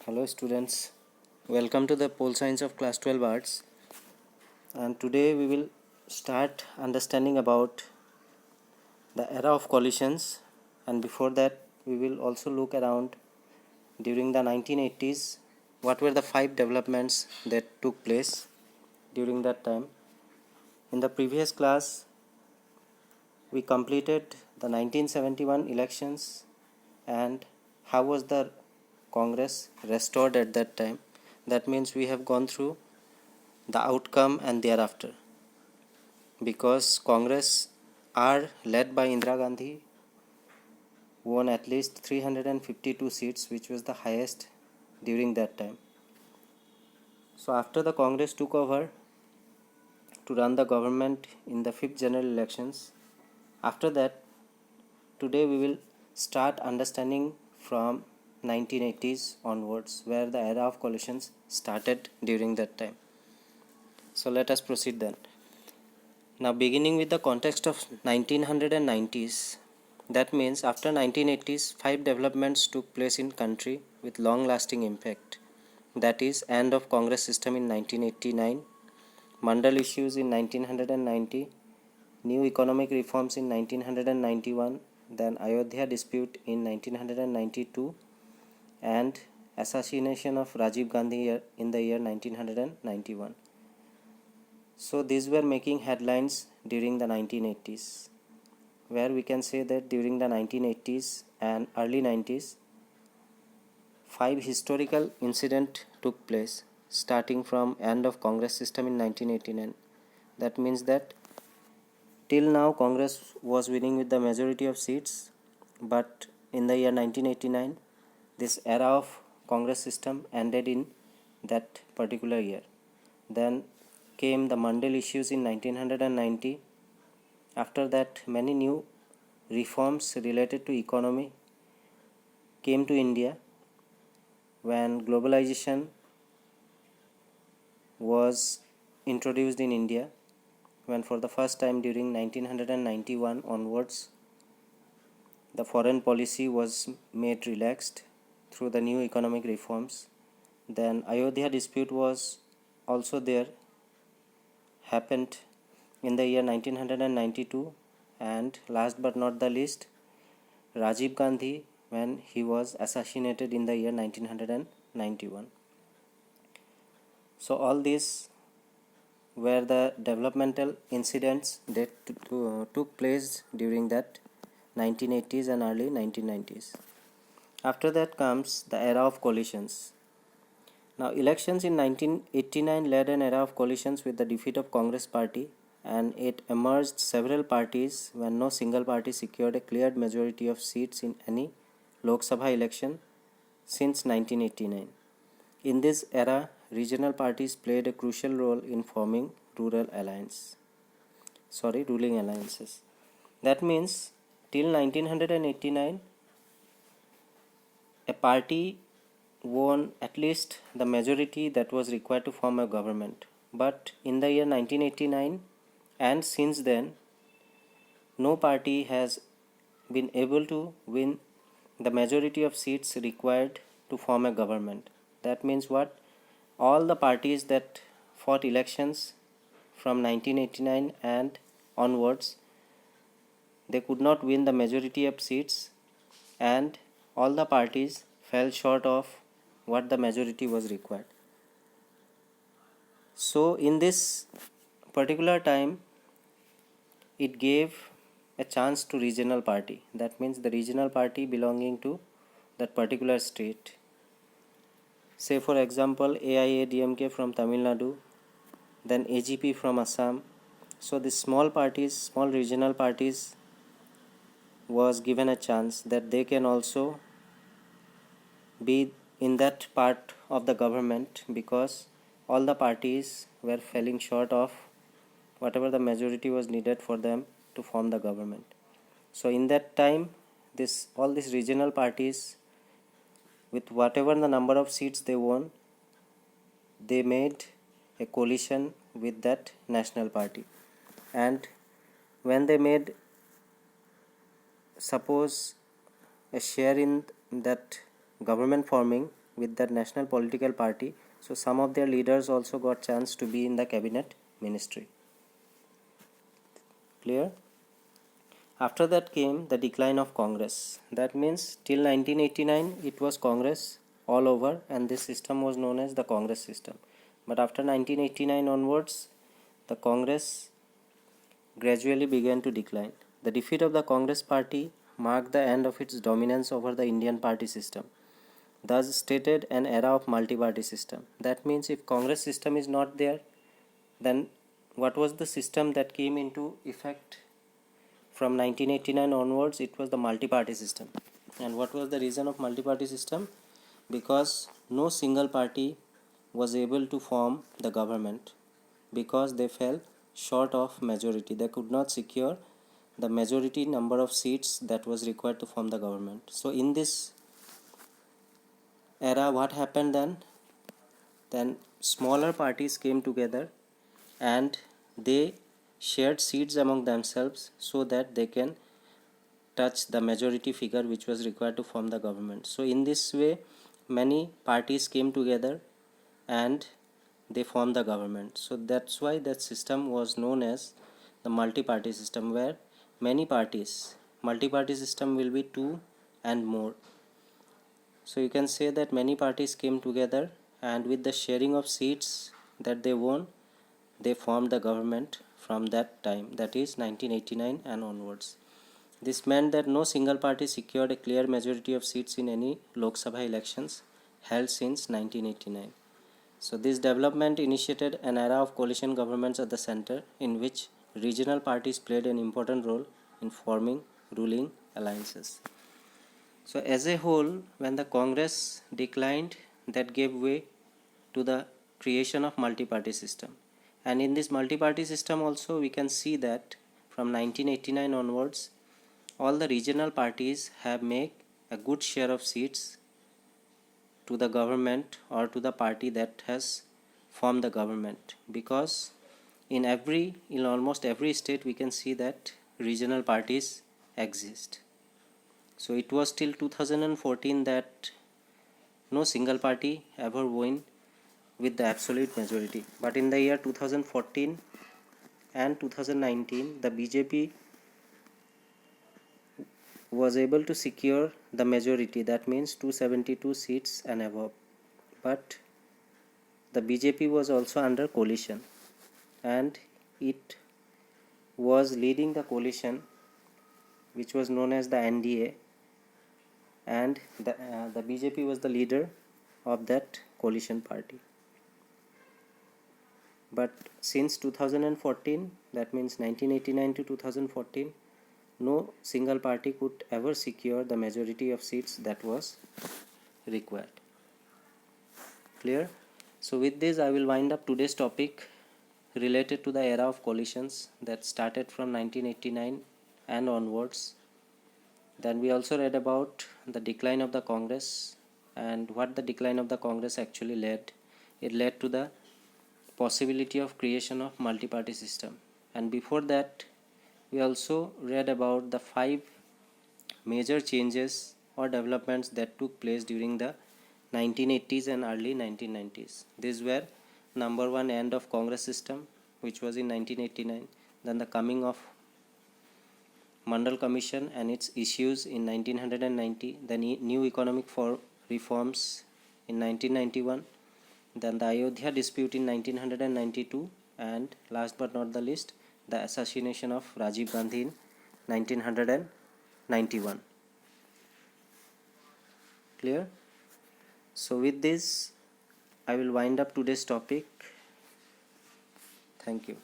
Hello students, welcome to the Pole Science of Class 12 Arts, and today we will start understanding about the era of coalitions, and before that we will also look around during the 1980s what were the 5 developments that took place during that time. In the previous class we completed the 1971 elections and how was the Congress restored at that time. That means we have gone through the outcome and thereafter, because Congress are led by Indira Gandhi won at least 352 seats, which was the highest during that time. So after the Congress took over to run the government in the 5th general elections, after that today we will start understanding from 1980s onwards, where the era of coalitions started during that time. So let us proceed then. Now beginning with the context of 1990s, that means after 1980s, 5 developments took place in country with long-lasting impact. That is, end of Congress system in 1989, Mandal issues in 1990, new economic reforms in 1991, then Ayodhya dispute in 1992, and assassination of Rajiv Gandhi in the year 1991. So these were making headlines during the 1980s, where we can say that during the 1980s and early 90s, 5 historical incidents took place starting from end of Congress system in 1989. That means that till now Congress was winning with the majority of seats, but in the year 1989 this era of Congress system ended in that particular year. Then came the Mandal issues in 1990. After that, many new reforms related to economy came to India when globalization was introduced in India, when for the first time during 1991 onwards the foreign policy was made relaxed through the new economic reforms. Then Ayodhya dispute was also there, happened in the year 1992, and last but not the least, Rajiv Gandhi when he was assassinated in the year 1991. So all these were the developmental incidents that took place during that 1980s and early 1990s. After that comes the era of coalitions. Now elections in 1989 led an era of coalitions with the defeat of Congress party, and it emerged several parties when no single party secured a clear majority of seats in any Lok Sabha election since 1989. In this era, regional parties played a crucial role in forming ruling alliances. That means till 1989 a party won at least the majority that was required to form a government. But in the year 1989 and since then, no party has been able to win the majority of seats required to form a government. That means what? All the parties that fought elections from 1989 and onwards, they could not win the majority of seats, and all the parties fell short of what the majority was required. So in this particular time, it gave a chance to regional party. That means the regional party belonging to that particular state. Say for example AIADMK from Tamil Nadu, then AGP from Assam. So the small parties, small regional parties was given a chance that they can also be in that part of the government, because all the parties were falling short of whatever the majority was needed for them to form the government. So in that time, all these regional parties, with whatever the number of seats they won, they made a coalition with that national party. And when they made, suppose, a share in that government forming, with the national political party. So some of their leaders also got chance to be in the cabinet ministry. Clear? After that came the decline of Congress. That means till 1989 it was Congress all over, and this system was known as the Congress system. But after 1989 onwards, the Congress gradually began to decline. The defeat of the Congress party marked the end of its dominance over the Indian party system, thus stated an era of multi-party system. That means if Congress system is not there, then what was the system that came into effect from 1989 onwards? It was the multi-party system. And what was the reason of multi-party system? Because no single party was able to form the government, because they fell short of majority. They could not secure the majority number of seats that was required to form the government. So in this era, what happened then? Then smaller parties came together and they shared seats among themselves so that they can touch the majority figure which was required to form the government. So in this way, many parties came together and they formed the government. So that's why that system was known as the multi-party system, where many parties, multi-party system will be two and more. So you can say that many parties came together, and with the sharing of seats that they won, they formed the government from that time, that is 1989 and onwards. This meant that no single party secured a clear majority of seats in any Lok Sabha elections held since 1989. So this development initiated an era of coalition governments at the center, in which regional parties played an important role in forming ruling alliances. So as a whole, when the Congress declined, that gave way to the creation of multi-party system. And in this multi-party system also, we can see that from 1989 onwards, all the regional parties have made a good share of seats to the government or to the party that has formed the government, because in almost every state we can see that regional parties exist. So it was till 2014 that no single party ever won with the absolute majority. But in the year 2014 and 2019, the BJP was able to secure the majority, that means 272 seats and above. But the BJP was also under coalition, and it was leading the coalition which was known as the NDA, and the BJP was the leader of that coalition party. But since 2014, that means 1989 to 2014, no single party could ever secure the majority of seats that was required. Clear? So with this, I will wind up today's topic related to the era of coalitions that started from 1989 and onwards. Then we also read about the decline of the Congress and what the decline of the Congress actually led. It led to the possibility of creation of multi-party system. And before that, we also read about the 5 major changes or developments that took place during the 1980s and early 1990s. These were: number 1, end of Congress system, which was in 1989, then the coming of Mandal Commission and its issues in 1990, the new economic reforms in 1991, then the Ayodhya dispute in 1992, and last but not the least, the assassination of Rajiv Gandhi in 1991. Clear? So with this, I will wind up today's topic. Thank you.